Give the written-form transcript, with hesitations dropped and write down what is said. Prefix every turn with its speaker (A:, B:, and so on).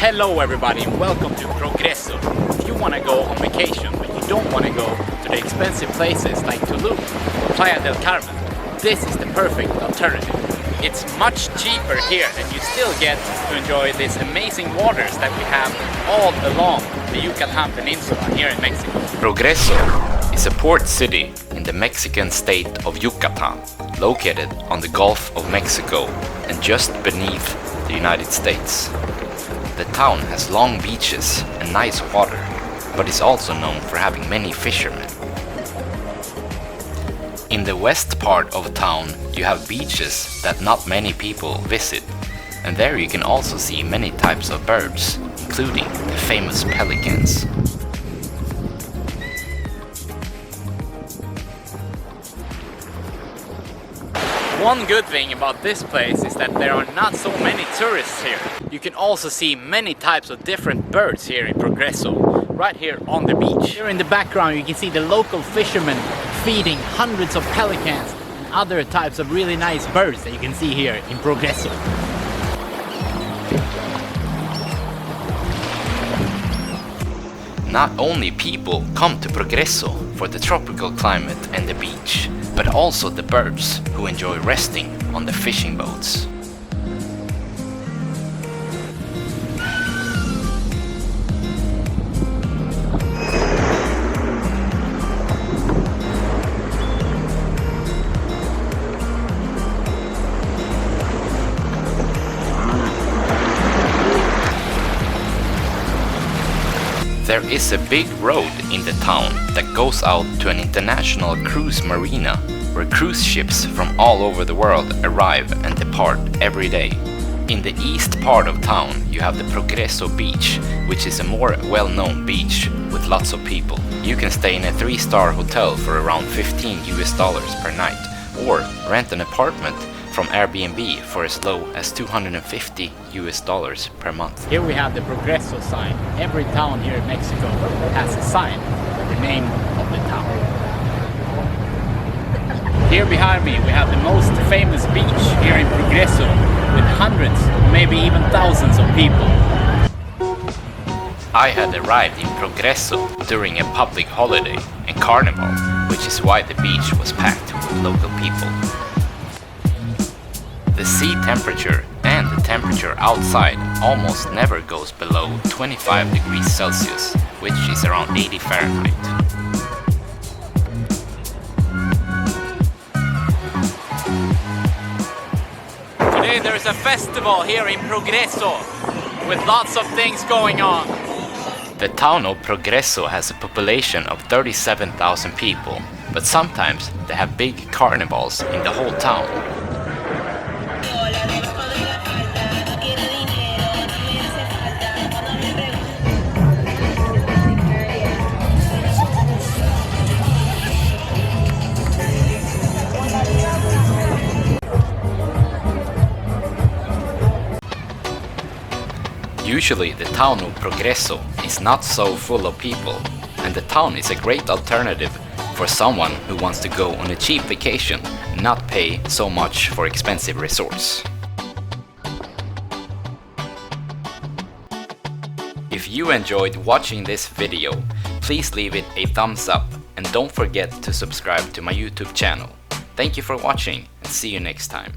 A: Hello everybody and welcome to Progresso. If you want to go on vacation but you don't want to go to the expensive places like Tulum or Playa del Carmen, this is the perfect alternative. It's much cheaper here and you still get to enjoy these amazing waters that we have all along the Yucatan Peninsula here in Mexico.
B: Progreso is a port city in the Mexican state of Yucatan, located on the Gulf of Mexico and just beneath the United States. The town has long beaches and nice water, but is also known for having many fishermen. In the west part of town you have beaches that not many people visit, and there you can also see many types of birds, including the famous pelicans.
A: One good thing about this place is that there are not so many tourists here. You can also see many types of different birds here in Progreso, right here on the beach. Here in the background you can see the local fishermen feeding hundreds of pelicans and other types of really nice birds that you can see here in Progreso.
B: Not only people come to Progreso for the tropical climate and the beach, but also the birds who enjoy resting on the fishing boats. There is a big road in the town that goes out to an international cruise marina where cruise ships from all over the world arrive and depart every day. In the east part of town you have the Progreso beach, which is a more well-known beach with lots of people. You can stay in a 3-star hotel for around $15 per night, or rent an apartment from Airbnb for as low as $250 per month.
A: Here we have the Progreso sign. Every town here in Mexico has a sign with the name of the town. Here behind me we have the most famous beach here in Progreso with hundreds, maybe even thousands of people.
B: I had arrived in Progreso during a public holiday and carnival, which is why the beach was packed with local people. The sea temperature and the temperature outside almost never goes below 25 degrees Celsius, which is around 80 Fahrenheit.
A: Today there's a festival here in Progreso with lots of things going on.
B: The town of Progreso has a population of 37,000 people, but sometimes they have big carnivals in the whole town. Usually the town of Progreso is not so full of people, and the town is a great alternative for someone who wants to go on a cheap vacation and not pay so much for expensive resorts. If you enjoyed watching this video, please leave it a thumbs up and don't forget to subscribe to my YouTube channel. Thank you for watching and see you next time.